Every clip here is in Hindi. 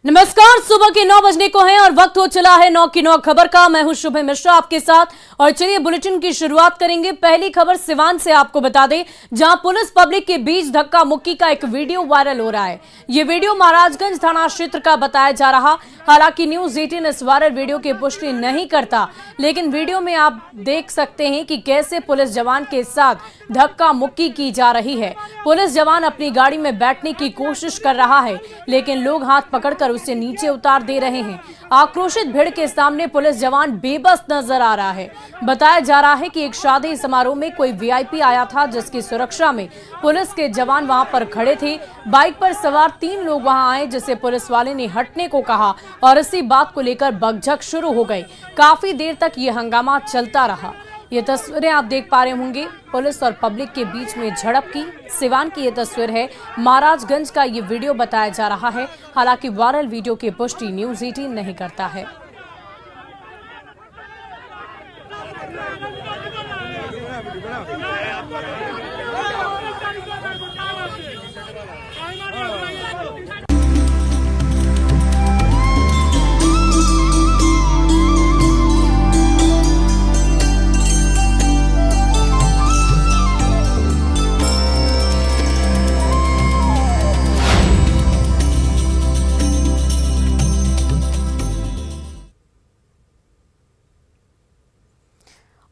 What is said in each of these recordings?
नमस्कार, सुबह के 9 बजने को है और वक्त हो चला है 9 की 9 खबर का। मैं हूं शुभ मिश्रा आपके साथ और चलिए बुलेटिन की शुरुआत करेंगे। पहली खबर सिवान से आपको बता दें, जहां पुलिस पब्लिक के बीच धक्का मुक्की का एक वीडियो वायरल हो रहा है। ये वीडियो महाराजगंज थाना क्षेत्र का बताया जा रहा। हालांकि न्यूज 18 इस वायरल वीडियो की पुष्टि नहीं करता, लेकिन वीडियो में आप देख सकते हैं कि कैसे पुलिस जवान के साथ धक्का मुक्की की जा रही है। पुलिस जवान अपनी गाड़ी में बैठने की कोशिश कर रहा है, लेकिन लोग हाथ पकड़कर उसे नीचे उतार दे रहे हैं। आक्रोशित भीड़ के सामने पुलिस जवान बेबस नजर आ रहा है। बताया जा रहा है कि एक शादी समारोह में कोई वीआईपी आया था, जिसकी सुरक्षा में पुलिस के जवान वहां पर खड़े थे। बाइक पर सवार 3 लोग वहां आए, जिसे पुलिस वाले ने हटने को कहा और इसी बात को लेकर बकझक शुरू हो गई। काफी देर तक ये हंगामा चलता रहा। ये तस्वीरें आप देख पा रहे होंगे पुलिस और पब्लिक के बीच में झड़प की। सिवान की ये तस्वीर है। महाराजगंज का ये वीडियो बताया जा रहा है। हालांकि वायरल वीडियो की पुष्टि न्यूज 18 नहीं करता है।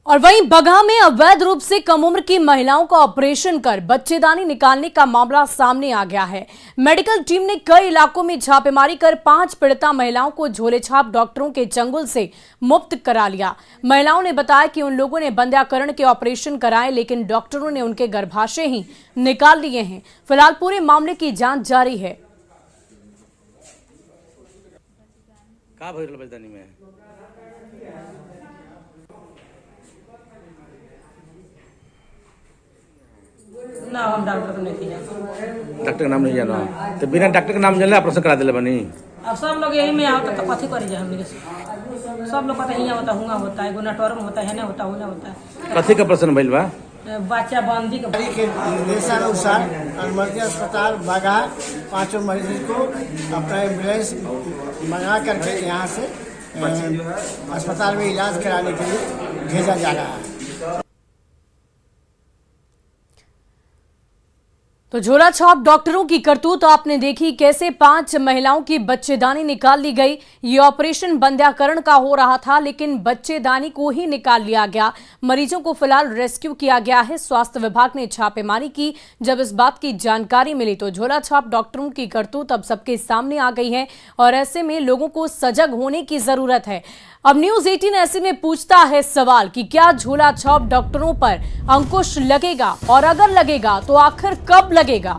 और वहीं बगहा में अवैध रूप से कम उम्र की महिलाओं का ऑपरेशन कर बच्चेदानी निकालने का मामला सामने आ गया है। मेडिकल टीम ने कई इलाकों में छापेमारी कर 5 पीड़िता महिलाओं को झोलेछाप डॉक्टरों के चंगुल से मुक्त करा लिया। महिलाओं ने बताया कि उन लोगों ने बंध्याकरण के ऑपरेशन कराए, लेकिन डॉक्टरों ने उनके गर्भाशय ही निकाल लिए हैं। फिलहाल पूरे मामले की जांच जारी है। ना हम डॉक्टर को नहीं किया। डॉक्टर का नाम नहीं जाना तो बिना डॉक्टर का नाम जानले ऑपरेशन करा दिले बनी। अब सब लोग यही में आता तो कथी करी जाए हमने सब लोग कहते हैं यहाँ होता हुआ होता है, गुनाटोरम होता है, होता होना होता है। कथी का ऑपरेशन भइल बा? बच्चा बंदी के निर्देशानुसार अनुमति अस्पताल बगहा 5 मरीज को अपना एम्बुलेंस मंगा करके यहाँ से अस्पताल में इलाज कराने के लिए भेजा जा रहा है। तो झोला छाप डॉक्टरों की करतूत आपने देखी, कैसे 5 महिलाओं की बच्चेदानी निकाल ली गई। ये ऑपरेशन बंध्याकरण का हो रहा था, लेकिन बच्चेदानी को ही निकाल लिया गया। मरीजों को फिलहाल रेस्क्यू किया गया है। स्वास्थ्य विभाग ने छापेमारी की। जब इस बात की जानकारी मिली तो झोला छाप डॉक्टरों की करतूत अब सबके सामने आ गई है और ऐसे में लोगों को सजग होने की जरूरत है। अब न्यूज 18 ऐसे में पूछता है सवाल कि क्या झोला छाप डॉक्टरों पर अंकुश लगेगा, और अगर लगेगा तो आखिर कब लगेगा?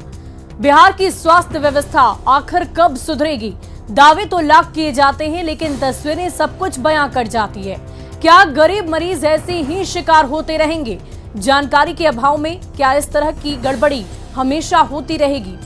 बिहार की स्वास्थ्य व्यवस्था आखिर कब सुधरेगी? दावे तो लाख किए जाते हैं, लेकिन तस्वीरें सब कुछ बयां कर जाती है। क्या गरीब मरीज ऐसे ही शिकार होते रहेंगे? जानकारी के अभाव में क्या इस तरह की गड़बड़ी हमेशा होती रहेगी?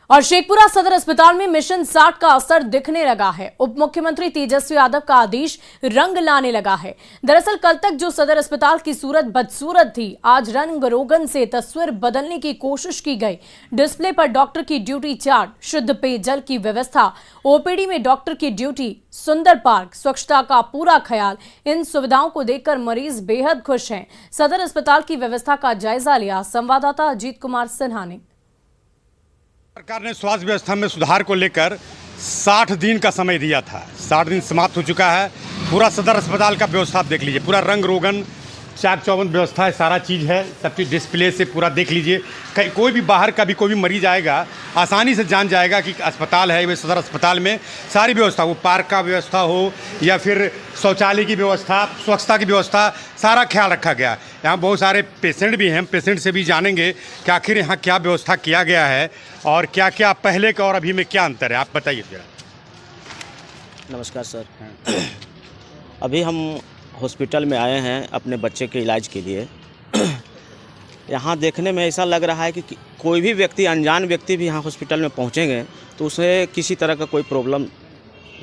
और शेखपुरा सदर अस्पताल में मिशन 60 का असर दिखने लगा है। उप मुख्यमंत्री तेजस्वी यादव का आदेश रंग लाने लगा है। दरअसल कल तक जो सदर अस्पताल की सूरत बदसूरत थी, आज रंग रोगन से तस्वीर बदलने की कोशिश की गई। डिस्प्ले पर डॉक्टर की ड्यूटी चार्ट, शुद्ध पेयजल की व्यवस्था, ओपीडी में डॉक्टर की ड्यूटी, सुंदर पार्क, स्वच्छता का पूरा ख्याल, इन सुविधाओं को देखकर मरीज बेहद खुश हैं। सदर अस्पताल की व्यवस्था का जायजा लिया संवाददाता अजीत कुमार सिन्हा ने। सरकार ने स्वास्थ्य व्यवस्था में सुधार को लेकर 60 दिन का समय दिया था। 60 दिन समाप्त हो चुका है। पूरा सदर अस्पताल का व्यवस्था आप देख लीजिए, पूरा रंग रोगन चाक चौबंद व्यवस्था है, सारा चीज़ है, सब चीज़ डिस्प्ले से पूरा देख लीजिए। कोई भी बाहर का भी कोई भी मरीज आएगा आसानी से जान जाएगा कि अस्पताल है। वे सदर अस्पताल में सारी व्यवस्था, वो पार्क का व्यवस्था हो या फिर शौचालय की व्यवस्था, स्वच्छता की व्यवस्था, सारा ख्याल रखा गया। यहाँ बहुत सारे पेशेंट भी हैं, पेशेंट से भी जानेंगे कि आखिर यहाँ क्या व्यवस्था किया गया है और क्या क्या पहले का और अभी में क्या अंतर है, आप बताइए जरा। नमस्कार सर, अभी हम हॉस्पिटल में आए हैं अपने बच्चे के इलाज के लिए। यहाँ देखने में ऐसा लग रहा है कि कोई भी व्यक्ति, अनजान व्यक्ति भी यहाँ हॉस्पिटल में पहुँचेंगे तो उसे किसी तरह का कोई प्रॉब्लम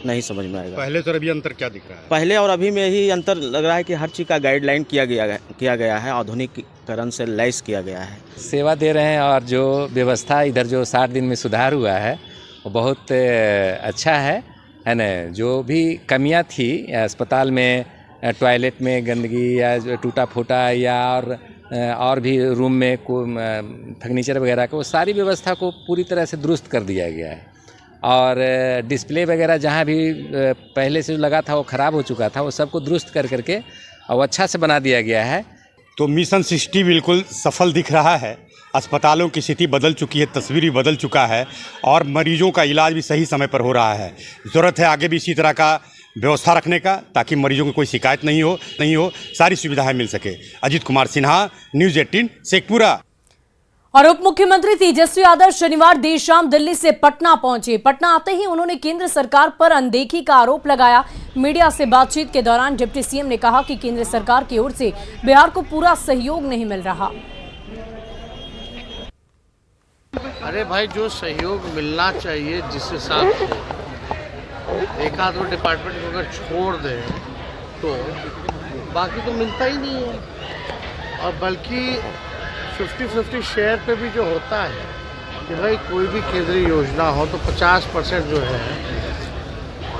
नहीं समझ में आएगा। पहले तो अभी अंतर क्या दिख रहा है? पहले और अभी में ही अंतर लग रहा है कि हर चीज़ का गाइडलाइन किया गया है, आधुनिकीकरण से लैस किया गया है। सेवा दे रहे हैं और जो व्यवस्था इधर जो 60 दिन में सुधार हुआ है वो बहुत अच्छा है ना। जो भी कमियां थी अस्पताल में, टॉयलेट में गंदगी या जो टूटा फूटा या और भी रूम में फर्नीचर वगैरह को, सारी व्यवस्था को पूरी तरह से दुरुस्त कर दिया गया है। और डिस्प्ले वगैरह जहाँ भी पहले से जो लगा था वो ख़राब हो चुका था, वो सबको दुरुस्त करके और अच्छा से बना दिया गया है। तो मिशन 60 बिल्कुल सफल दिख रहा है। अस्पतालों की स्थिति बदल चुकी है, तस्वीर भी बदल चुका है और मरीजों का इलाज भी सही समय पर हो रहा है। ज़रूरत है आगे भी इसी तरह का व्यवस्था रखने का, ताकि मरीजों को कोई शिकायत नहीं हो, सारी सुविधाएं मिल सके। अजीत कुमार सिन्हा, न्यूज़ 18, शेखपुरा। और उप मुख्यमंत्री तेजस्वी यादव शनिवार देर शाम दिल्ली से पटना पहुंचे। पटना आते ही उन्होंने केंद्र सरकार पर अनदेखी का आरोप लगाया। मीडिया से बातचीत के दौरान डिप्टी सीएम ने कहा कि केंद्र सरकार की ओर से बिहार को पूरा सहयोग नहीं मिल रहा। अरे भाई, जो सहयोग मिलना चाहिए जिस हिसाब से एक आध डिपार्टमेंट को अगर छोड़ दे तो बाकी तो मिलता ही नहीं है। और बल्कि 50-50 शेयर पे भी जो होता है कि भाई कोई भी केंद्रीय योजना हो तो 50% जो है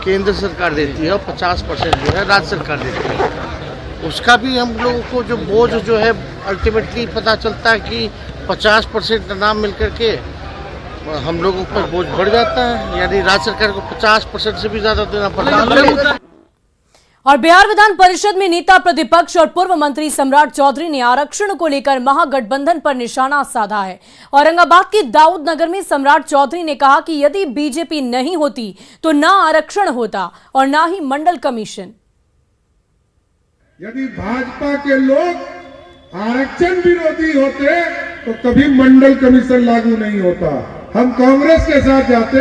केंद्र सरकार देती है और 50% जो है राज्य सरकार देती है। उसका भी हम लोगों को जो बोझ जो है अल्टीमेटली पता चलता है कि 50% ना मिल करके हम लोगों पर बोझ बढ़ जाता है, यानी राज्य सरकार को 50% से भी ज्यादा देना पड़ता है। और बिहार विधान परिषद में नेता प्रतिपक्ष और पूर्व मंत्री सम्राट चौधरी ने आरक्षण को लेकर महागठबंधन पर निशाना साधा है। औरंगाबाद के दाऊद नगर में सम्राट चौधरी ने कहा कि यदि बीजेपी नहीं होती तो ना आरक्षण होता और ना ही मंडल कमीशन। यदि भाजपा के लोग आरक्षण विरोधी होते तो कभी मंडल कमीशन लागू नहीं होता। हम कांग्रेस के साथ जाते,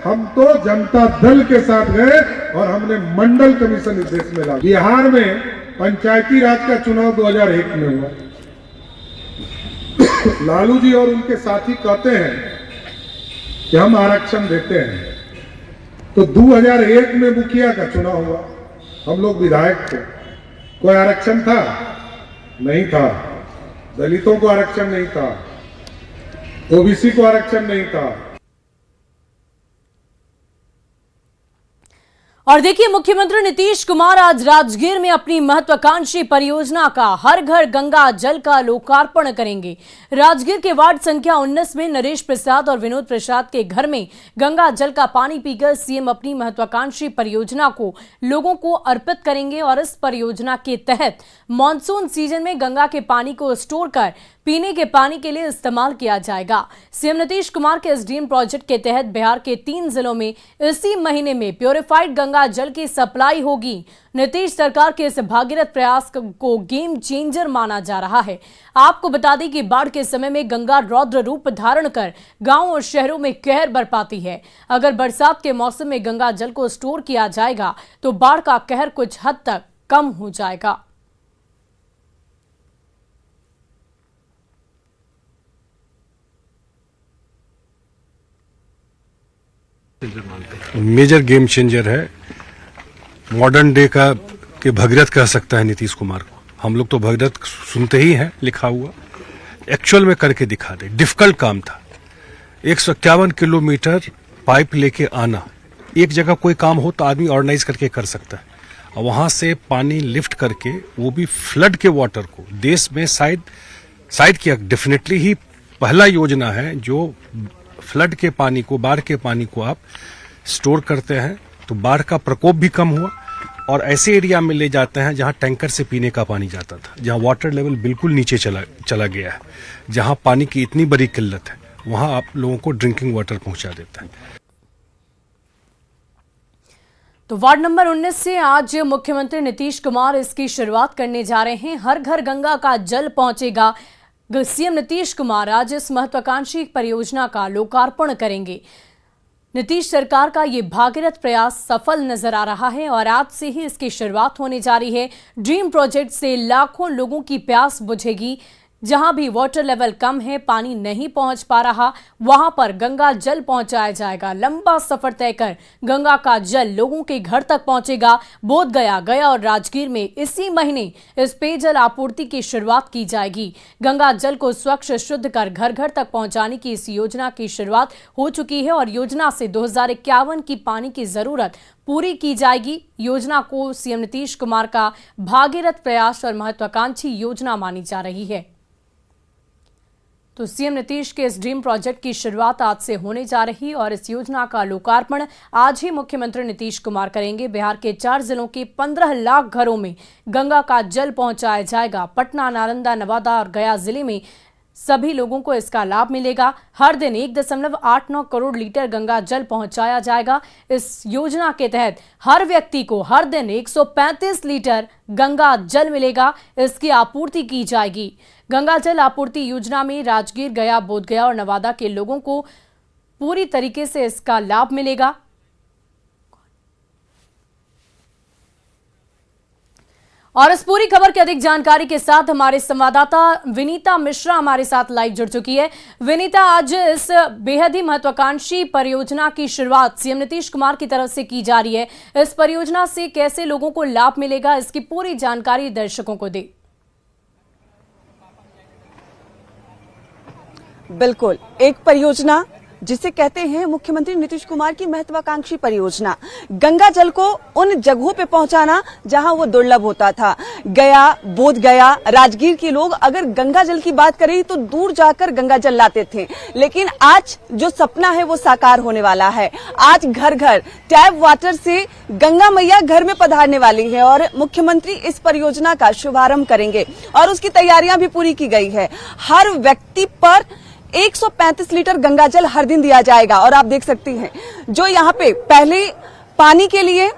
हम तो जनता दल के साथ गए और हमने मंडल कमीशन इस देश में लागू। बिहार में पंचायती राज का चुनाव 2001 में हुआ। लालू जी और उनके साथी कहते हैं कि हम आरक्षण देते हैं, तो 2001 में मुखिया का चुनाव हुआ, हम लोग विधायक थे, कोई आरक्षण था? नहीं था। दलितों को आरक्षण नहीं था, ओबीसी को आरक्षण नहीं था। और देखिए, मुख्यमंत्री नीतीश कुमार आज राजगीर में अपनी महत्वाकांक्षी परियोजना का हर घर गंगा जल का लोकार्पण करेंगे। राजगीर के वार्ड संख्या 19 में नरेश प्रसाद और विनोद प्रसाद के घर में गंगा जल का पानी पीकर सीएम अपनी महत्वाकांक्षी परियोजना को लोगों को अर्पित करेंगे। और इस परियोजना के तहत मानसून सीजन में गंगा के पानी को स्टोर कर पीने के पानी के लिए इस्तेमाल किया जाएगा। सीएम नीतीश कुमार के एसडीएम प्रोजेक्ट के तहत बिहार के 3 जिलों में इसी महीने में प्योरीफाइड गंगा जल की सप्लाई होगी। नीतीश सरकार के इस भागीरथ प्रयास को गेम चेंजर माना जा रहा है। आपको बता दें कि बाढ़ के समय में गंगा रौद्र रूप धारण कर गांवों और शहरों में कहर बरपाती है। अगर बरसात के मौसम में गंगा जल को स्टोर किया जाएगा तो बाढ़ का कहर कुछ हद तक कम हो जाएगा। मेजर गेम चेंजर है, मॉडर्न डे का के भगीरथ कह सकता है नीतीश कुमार को। हम लोग तो भगीरथ सुनते ही हैं लिखा हुआ, एक्चुअल में करके दिखा दे। डिफिकल्ट काम था, 151 किलोमीटर पाइप लेके आना। एक जगह कोई काम हो तो आदमी ऑर्गेनाइज करके कर सकता है, और वहां से पानी लिफ्ट करके, वो भी फ्लड के वाटर को देश में साइड किया। डेफिनेटली ही पहला योजना है जो फ्लड के पानी को, बाढ़ के पानी को आप स्टोर करते हैं, तो बाढ़ का प्रकोप भी कम हुआ। और ऐसे एरिया में ले जाते हैं जहां टैंकर से पीने का पानी जाता था, जहां वाटर लेवल बिल्कुल नीचे चला गया है, जहां पानी की इतनी बड़ी किल्लत है, वहां आप लोगों को ड्रिंकिंग वाटर पहुंचा देता है। तो वार्ड नंबर 19 से आज मुख्यमंत्री नीतीश कुमार इसकी शुरुआत करने जा रहे हैं। हर घर गंगा का जल पहुंचेगा। सीएम नीतीश कुमार आज इस महत्वाकांक्षी परियोजना का लोकार्पण करेंगे। नीतीश सरकार का ये भागीरथ प्रयास सफल नजर आ रहा है और आज से ही इसकी शुरुआत होने जा रही है। ड्रीम प्रोजेक्ट से लाखों लोगों की प्यास बुझेगी। जहां भी वाटर लेवल कम है, पानी नहीं पहुंच पा रहा, वहां पर गंगा जल पहुंचाया जाएगा। लंबा सफर तय कर गंगा का जल लोगों के घर तक पहुंचेगा। बोधगया, गया और राजगीर में इसी महीने इस पेयजल आपूर्ति की शुरुआत की जाएगी। गंगा जल को स्वच्छ शुद्ध कर घर घर तक पहुंचाने की इस योजना की शुरुआत हो चुकी है और योजना से 2051 की पानी की जरूरत पूरी की जाएगी। योजना को सीएम नीतीश कुमार का भागीरथ प्रयास और महत्वाकांक्षी योजना मानी जा रही है। तो सीएम नीतीश के इस ड्रीम प्रोजेक्ट की शुरुआत आज से होने जा रही और इस योजना का लोकार्पण आज ही मुख्यमंत्री नीतीश कुमार करेंगे। बिहार के 4 जिलों के 15 लाख घरों में गंगा का जल पहुंचाया जाएगा। पटना, नालंदा, नवादा और गया जिले में सभी लोगों को इसका लाभ मिलेगा। हर दिन 1.89 करोड़ लीटर गंगा जल पहुंचाया जाएगा। इस योजना के तहत हर व्यक्ति को हर दिन 135 लीटर गंगा जल मिलेगा। इसकी आपूर्ति की जाएगी। गंगा जल आपूर्ति योजना में राजगीर, गया, बोधगया और नवादा के लोगों को पूरी तरीके से इसका लाभ मिलेगा। और इस पूरी खबर की अधिक जानकारी के साथ हमारे संवाददाता विनीता मिश्रा हमारे साथ लाइव जुड़ चुकी है। विनीता, आज इस बेहद ही महत्वाकांक्षी परियोजना की शुरुआत सीएम नीतीश कुमार की तरफ से की जा रही है। इस परियोजना से कैसे लोगों को लाभ मिलेगा, इसकी पूरी जानकारी दर्शकों को दे। बिल्कुल, एक परियोजना जिसे कहते हैं मुख्यमंत्री नीतीश कुमार की महत्वाकांक्षी परियोजना, गंगा जल को उन जगहों पे पहुंचाना जहां वो दुर्लभ होता था। गया, बोधगया, राजगीर के लोग अगर गंगा जल की बात करें तो दूर जाकर गंगा जल लाते थे, लेकिन आज जो सपना है वो साकार होने वाला है। आज घर घर टैप वाटर से गंगा मैया घर में पधारने वाली है और मुख्यमंत्री इस परियोजना का शुभारंभ करेंगे और उसकी तैयारियां भी पूरी की गई है। हर व्यक्ति पर 135 लीटर गंगा जल हर दिन दिया जाएगा और आप देख सकती हैं जो यहाँ पे पहले पानी के लिए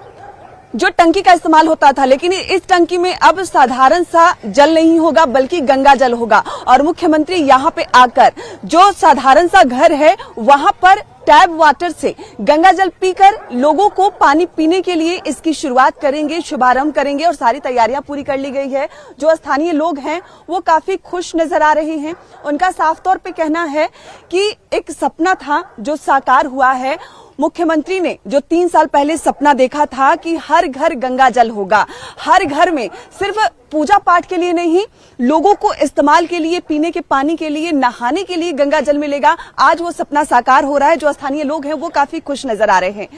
जो टंकी का इस्तेमाल होता था, लेकिन इस टंकी में अब साधारण सा जल नहीं होगा बल्कि गंगा जल होगा और मुख्यमंत्री यहाँ पे आकर जो साधारण सा घर है वहां पर टैप वाटर से गंगा जल पीकर लोगों को पानी पीने के लिए इसकी शुरुआत करेंगे, शुभारंभ करेंगे और सारी तैयारियां पूरी कर ली गई है। जो स्थानीय लोग हैं वो काफी खुश नजर आ रहे हैं। उनका साफ तौर पे कहना है कि एक सपना था जो साकार हुआ है। मुख्यमंत्री ने जो 3 साल पहले सपना देखा था कि हर घर गंगा जल होगा, हर घर में सिर्फ पूजा पाठ के लिए नहीं, लोगों को इस्तेमाल के लिए, पीने के पानी के लिए, नहाने के लिए गंगा जल मिलेगा, आज वो सपना साकार हो रहा है। जो स्थानीय लोग हैं वो काफी खुश नजर आ रहे हैं।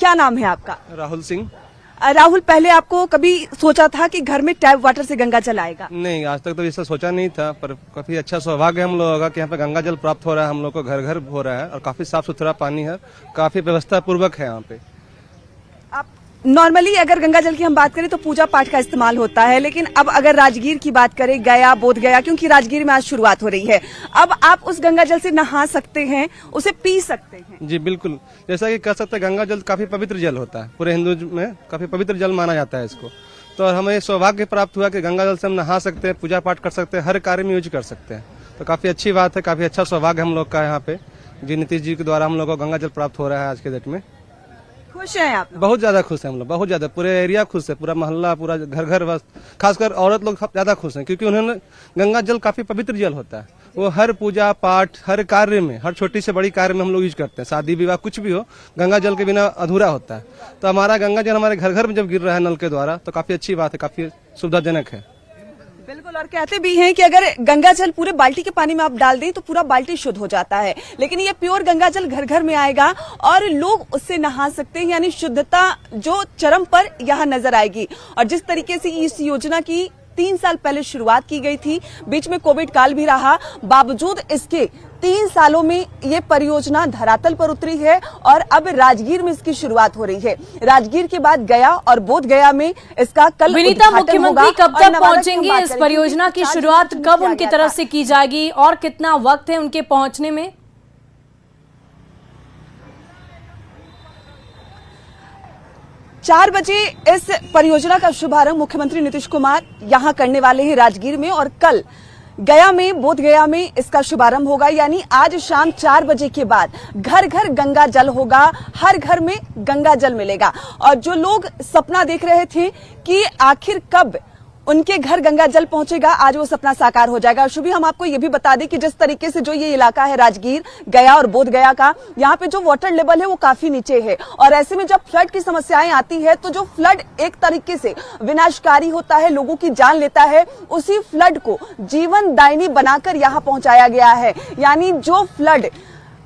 क्या नाम है आपका? राहुल सिंह। राहुल, पहले आपको कभी सोचा था कि घर में टैप वाटर से गंगा जल आएगा? नहीं, आज तक तो ऐसा सोचा नहीं था, पर काफी अच्छा सौभाग्य हम लोगों का कि यहाँ पे गंगा जल प्राप्त हो रहा है, हम लोग को घर घर हो रहा है और काफी साफ सुथरा पानी है, काफी व्यवस्था पूर्वक है यहाँ पे। आप नॉर्मली अगर गंगा जल की हम बात करें तो पूजा पाठ का इस्तेमाल होता है, लेकिन अब अगर राजगीर की बात करें, गया, बोधगया, क्योंकि राजगीर में आज शुरुआत हो रही है, अब आप उस गंगा जल से नहा सकते हैं, उसे पी सकते हैं। जी बिल्कुल, जैसा कि कह सकते हैं गंगा जल काफी पवित्र जल होता है, पूरे हिंदू में काफी पवित्र जल माना जाता है इसको। तो हमें सौभाग्य प्राप्त हुआ कि गंगा जल से हम नहा सकते हैं, पूजा पाठ कर सकते हैं, हर कार्य में यूज कर सकते हैं। तो काफी अच्छी बात है, काफी अच्छा सौभाग्य हम लोग का यहाँ पे जी नीतीश जी के द्वारा हम लोग को गंगा जल प्राप्त हो रहा है आज के डेट में। खुश हैं आप? बहुत ज्यादा खुश हैं हम लोग, बहुत ज्यादा, पूरे एरिया खुश है, पूरा मोहल्ला, पूरा घर घर, बस खासकर औरत लोग ज्यादा खुश हैं क्योंकि उन्होंने गंगा जल काफी पवित्र जल होता है, वो हर पूजा पाठ, हर कार्य में, हर छोटी से बड़ी कार्य में हम लोग यूज करते हैं। शादी विवाह कुछ भी हो, गंगा जल के बिना अधूरा होता है। तो हमारा गंगा जल हमारे घर घर में जब गिर रहा है नल के द्वारा तो काफी अच्छी बात है, काफी सुविधाजनक है। बिल्कुल, और कहते भी हैं कि अगर गंगा जल पूरे बाल्टी के पानी में आप डाल दें तो पूरा बाल्टी शुद्ध हो जाता है, लेकिन ये प्योर गंगा जल घर घर में आएगा और लोग उससे नहा सकते हैं, यानी शुद्धता जो चरम पर यहाँ नजर आएगी। और जिस तरीके से इस योजना की 3 साल पहले शुरुआत की गई थी, बीच में कोविड काल भी रहा, बावजूद इसके 3 सालों में ये परियोजना धरातल पर उतरी है और अब राजगीर में इसकी शुरुआत हो रही है। राजगीर के बाद गया और बोधगया में इसका कल विनीता, मुख्यमंत्री कब तक पहुंचेंगे? इस परियोजना की शुरुआत कब उनकी तरफ से की जाएगी और कितना वक्त है उनके पहुंचने में? 4 बजे इस परियोजना का शुभारंभ मुख्यमंत्री नीतीश कुमार यहां करने वाले हैं राजगीर में और कल गया में, बोधगया में इसका शुभारंभ होगा। यानी आज शाम 4 बजे के बाद घर घर गंगा जल होगा, हर घर में गंगा जल मिलेगा। और जो लोग सपना देख रहे थे कि आखिर कब उनके घर गंगा जल पहुंचेगा, आज वो सपना साकार हो जाएगा। शुभी, हम आपको ये भी बता दें कि जिस तरीके से जो ये इलाका है राजगीर, गया और बोध गया का, यहाँ पे जो वाटर लेवल है वो काफी नीचे है और ऐसे में जब फ्लड की समस्याएं आती है तो जो फ्लड एक तरीके से विनाशकारी होता है, लोगों की जान लेता है, उसी फ्लड को जीवन दायिनी बनाकर यहाँ पहुंचाया गया है। यानी जो फ्लड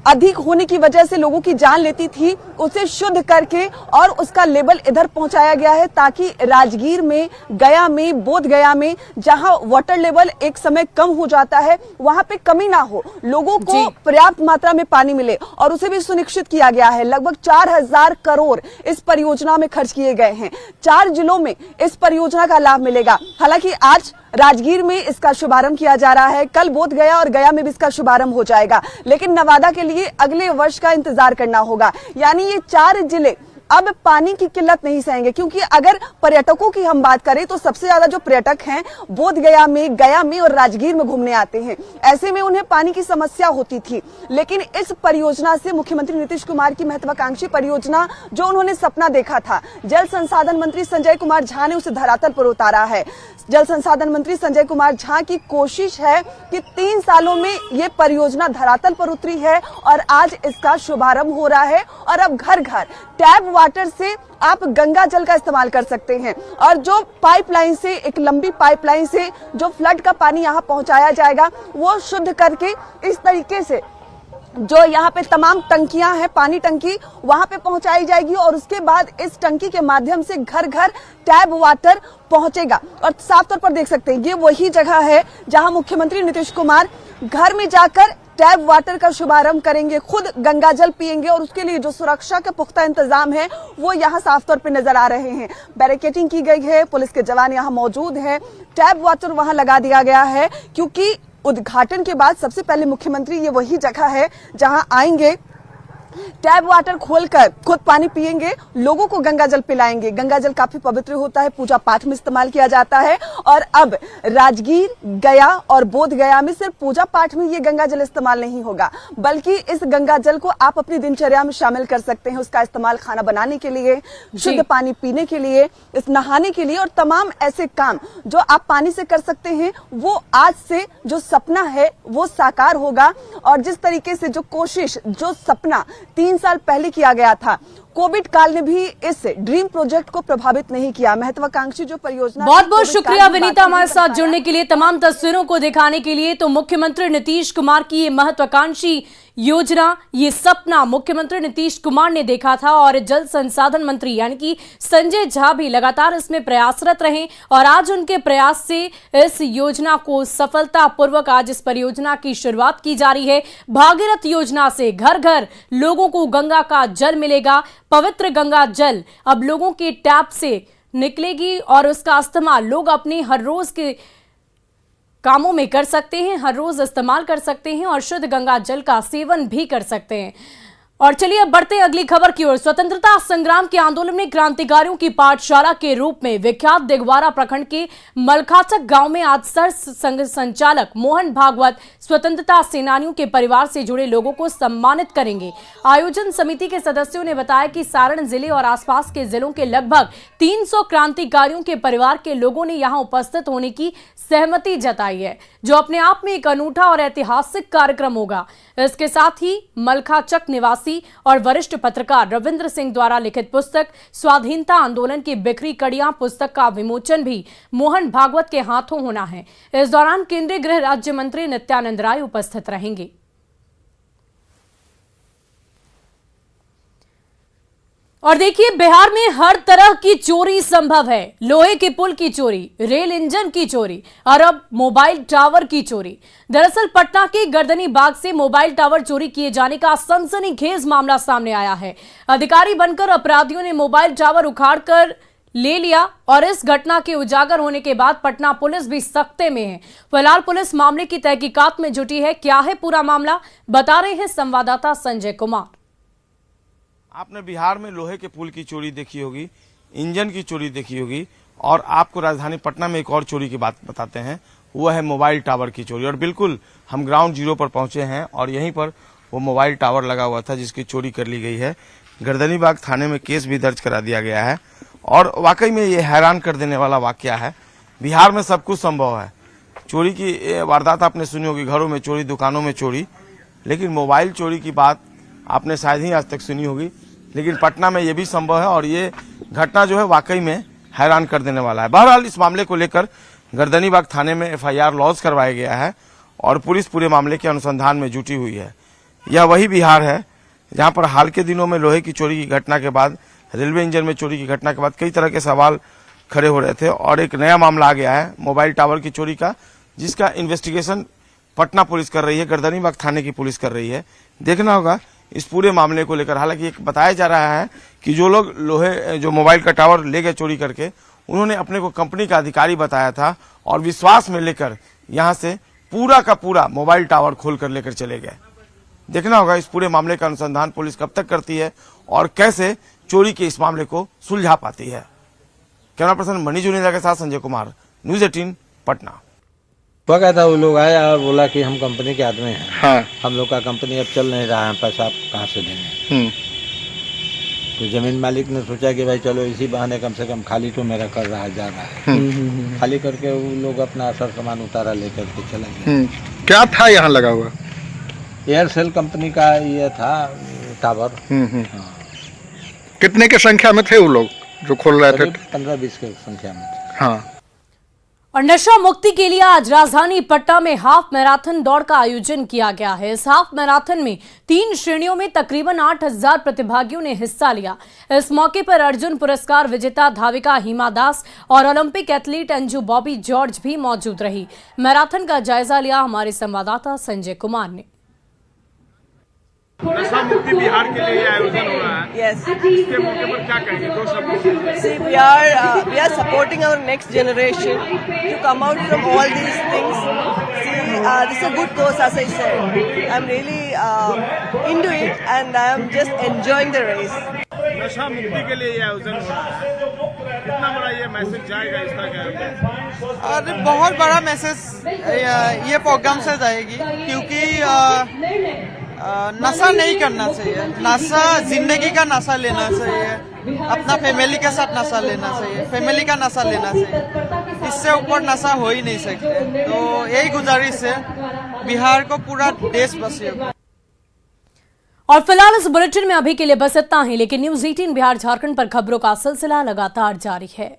अधिक होने की वजह से लोगों की जान लेती थी, उसे शुद्ध करके और उसका लेवल इधर पहुंचाया गया है ताकि राजगीर में, गया में, बोध गया में जहां वाटर लेवल एक समय कम हो जाता है वहां पे कमी ना हो, लोगों को पर्याप्त मात्रा में पानी मिले और उसे भी सुनिश्चित किया गया है। लगभग 4000 करोड़ इस परियोजना में खर्च किए गए हैं। 4 जिलों में इस परियोजना का लाभ मिलेगा। हालांकि आज राजगीर में इसका शुभारंभ किया जा रहा है, कल बोध गया और गया में भी इसका शुभारंभ हो जाएगा, लेकिन नवादा के लिए अगले वर्ष का इंतजार करना होगा। यानी ये 4 जिले अब पानी की किल्लत नहीं सहेंगे, क्योंकि अगर पर्यटकों की हम बात करें तो सबसे ज्यादा जो पर्यटक हैं बोध गया में और राजगीर में घूमने आते हैं। ऐसे में उन्हें पानी की समस्या होती थी, लेकिन इस परियोजना से मुख्यमंत्री नीतीश कुमार की महत्वाकांक्षी परियोजना जो उन्होंने सपना देखा था, जल संसाधन मंत्री संजय कुमार झा ने उसे धरातल पर उतारा है। जल संसाधन मंत्री संजय कुमार झा की कोशिश है कि 3 सालों में ये परियोजना धरातल पर उतरी है और आज इसका शुभारंभ हो रहा है और अब घर घर टैप वाटर से आप गंगा जल का इस्तेमाल कर सकते हैं और जो पाइपलाइन से, एक लंबी पाइपलाइन से जो फ्लड का पानी यहाँ पहुंचाया जाएगा वो शुद्ध करके इस तरीके से जो यहाँ पे तमाम टंकियां हैं, पानी टंकी, वहां पे पहुंचाई जाएगी और उसके बाद इस टंकी के माध्यम से घर घर टैप वाटर पहुंचेगा। और साफ तौर पर देख सकते हैं ये वही जगह है जहां मुख्यमंत्री नीतीश कुमार घर में जाकर टैप वाटर का शुभारंभ करेंगे, खुद गंगा जल पिएंगे और उसके लिए जो सुरक्षा के पुख्ता इंतजाम है वो यहाँ साफ तौर पे नजर आ रहे हैं। बैरिकेडिंग की गई है, पुलिस के जवान यहाँ मौजूद हैं, टैप वाटर वहां लगा दिया गया है क्योंकि उद्घाटन के बाद सबसे पहले मुख्यमंत्री ये वही जगह है जहां आएंगे, टैप वाटर खोलकर खुद पानी पिएंगे, लोगों को गंगा जल पिलाएंगे। गंगा जल काफी पवित्र होता है, पूजा पाठ में इस्तेमाल किया जाता है और अब राजगीर, गया और बोध गया में सिर्फ पूजा पाठ में ये गंगा जल इस्तेमाल नहीं होगा, बल्कि इस गंगा जल को आप अपनी दिनचर्या में शामिल कर सकते हैं। उसका इस्तेमाल खाना बनाने के लिए, शुद्ध पानी पीने के लिए, इस नहाने के लिए और तमाम ऐसे काम जो आप पानी से कर सकते हैं, वो आज से जो सपना है वो साकार होगा। और जिस तरीके से जो कोशिश, जो सपना 3 साल पहले किया गया था, कोविड काल ने भी इस ड्रीम प्रोजेक्ट को प्रभावित नहीं किया। महत्वाकांक्षी जो परियोजना, बहुत बहुत शुक्रिया विनीता हमारे साथ जुड़ने के लिए, तमाम तस्वीरों को दिखाने के लिए। तो मुख्यमंत्री नीतीश कुमार की ये महत्वाकांक्षी योजना, ये सपना मुख्यमंत्री नीतीश कुमार ने देखा था और जल संसाधन मंत्री यानी कि संजय झा भी लगातार इसमें प्रयासरत रहे और आज उनके प्रयास से इस योजना को सफलतापूर्वक आज इस परियोजना की शुरुआत की जा रही है। भागीरथ योजना से घर घर लोगों को गंगा का जल मिलेगा, पवित्र गंगा जल अब लोगों के टैप से निकलेगी और उसका इस्तेमाल लोग अपने हर रोज के कामों में कर सकते हैं, हर रोज इस्तेमाल कर सकते हैं और शुद्ध गंगा जल का सेवन भी कर सकते हैं। और चलिए अब बढ़ते हैं अगली खबर की ओर। स्वतंत्रता संग्राम के आंदोलन में क्रांतिकारियों की पाठशाला के रूप में विख्यात दिगवारा प्रखंड के मलखाचक गांव में आज सर संघ संचालक मोहन भागवत स्वतंत्रता सेनानियों के परिवार से जुड़े लोगों को सम्मानित करेंगे। आयोजन समिति के सदस्यों ने बताया कि सारण जिले और आसपास के जिलों के लगभग 300 क्रांतिकारियों के परिवार के लोगों ने यहां उपस्थित होने की सहमति जताई है, जो अपने आप में एक अनूठा और ऐतिहासिक कार्यक्रम होगा। इसके साथ ही मलखाचक निवासी और वरिष्ठ पत्रकार रविंद्र सिंह द्वारा लिखित पुस्तक स्वाधीनता आंदोलन की बिखरी कड़ियां पुस्तक का विमोचन भी मोहन भागवत के हाथों होना है। इस दौरान केंद्रीय गृह राज्य मंत्री नित्यानंद राय उपस्थित रहेंगे। और देखिए बिहार में हर तरह की चोरी संभव है। लोहे के पुल की चोरी, रेल इंजन की चोरी और अब मोबाइल टावर की चोरी। दरअसल पटना के गर्दनी बाग से मोबाइल टावर चोरी किए जाने का सनसनीखेज मामला सामने आया है। अधिकारी बनकर अपराधियों ने मोबाइल टावर उखाड़कर ले लिया और इस घटना के उजागर होने के बाद पटना पुलिस भी सख्ते में है। फिलहाल पुलिस मामले की तहकीकात में जुटी है। क्या है पूरा मामला, बता रहे हैं संवाददाता संजय कुमार। आपने बिहार में लोहे के पुल की चोरी देखी होगी, इंजन की चोरी देखी होगी और आपको राजधानी पटना में एक और चोरी की बात बताते हैं, वह है मोबाइल टावर की चोरी। और बिल्कुल हम ग्राउंड जीरो पर पहुंचे हैं और यहीं पर वो मोबाइल टावर लगा हुआ था जिसकी चोरी कर ली गई है। गर्दनीबाग थाने में केस भी दर्ज करा दिया गया है और वाकई में ये हैरान कर देने वाला वाकया है बिहार में सब कुछ संभव है। चोरी की वारदात आपने सुनी होगी, घरों में चोरी, दुकानों में चोरी, लेकिन मोबाइल चोरी की बात आपने शायद ही आज तक सुनी होगी। लेकिन पटना में ये भी संभव है और ये घटना जो है वाकई में हैरान कर देने वाला है। बहरहाल इस मामले को लेकर गर्दनीबाग थाने में FIR लॉन्च करवाया गया है और पुलिस पूरे मामले के अनुसंधान में जुटी हुई है। यह वही बिहार है जहां पर हाल के दिनों में लोहे की चोरी की घटना के बाद, रेलवे इंजन में चोरी की घटना के बाद कई तरह के सवाल खड़े हो रहे थे और एक नया मामला आ गया है मोबाइल टावर की चोरी का, जिसका इन्वेस्टिगेशन पटना पुलिस कर रही है, गर्दनीबाग थाने की पुलिस कर रही है। देखना होगा इस पूरे मामले को लेकर। हालांकि एक बताया जा रहा है कि जो लोग जो मोबाइल का टावर ले गए चोरी करके, उन्होंने अपने को कंपनी का अधिकारी बताया था और विश्वास में लेकर यहां से पूरा का पूरा मोबाइल टावर खोल कर लेकर चले गए। देखना होगा इस पूरे मामले का अनुसंधान पुलिस कब तक करती है और कैसे चोरी के इस मामले को सुलझा पाती है। कैमरा पर्सन मनीष जुनेजा के साथ संजय कुमार, न्यूज 18 पटना। वो कहता वो लोग आए और बोला कि हम कंपनी के आदमी हैं। हाँ। हम लोग का कंपनी अब चल नहीं रहा है, पैसा आप कहाँ से देंगे। तो जमीन मालिक ने सोचा कि भाई चलो इसी बहाने कम से कम खाली तो मेरा कर रहा है, जा रहा है। खाली करके वो लोग अपना असर सामान उतारा लेकर के चले गए। क्या था यहाँ लगा हुआ? एयरसेल कंपनी का ये था टावर। हाँ। कितने की संख्या में थे वो लोग जो खोल रहे थे? 15-20 की संख्या में। हाँ। और नशा मुक्ति के लिए आज राजधानी पटना में हाफ मैराथन दौड़ का आयोजन किया गया है। इस हाफ मैराथन में 3 श्रेणियों में तकरीबन 8000 प्रतिभागियों ने हिस्सा लिया। इस मौके पर अर्जुन पुरस्कार विजेता धाविका हिमा दास और Olympic athlete Anju Bobby George भी मौजूद रही। मैराथन का जायजा लिया हमारे संवाददाता संजय कुमार ने। नशा मुक्ति बिहार के लिए आयोजन हो रहा है। Yes. इसके मौके पर क्या कहेंगे? 2 शब्द। See, we are supporting our next generation to come out from all these things. See, this is a good cause, as I said. I'm really into it, and I am just enjoying the race. नशा मुक्ति के लिए ये आयोजन हो रहा है, कितना बड़ा ये मैसेज जाएगा इस तरह का? और बहुत बड़ा मैसेज ये प्रोग्राम से जाएगी, क्योंकि नशा नहीं करना चाहिए। नशा जिंदगी का नशा लेना चाहिए, अपना फैमिली के साथ नशा लेना चाहिए, फैमिली का नशा लेना चाहिए। इससे ऊपर नशा हो ही नहीं सकते। तो यही गुजारिश है बिहार को, पूरा देश बसिए। और फिलहाल इस बुलेटिन में अभी के लिए बस इतना ही, लेकिन न्यूज 18 बिहार झारखंड पर खबरों का सिलसिला लगातार जारी है।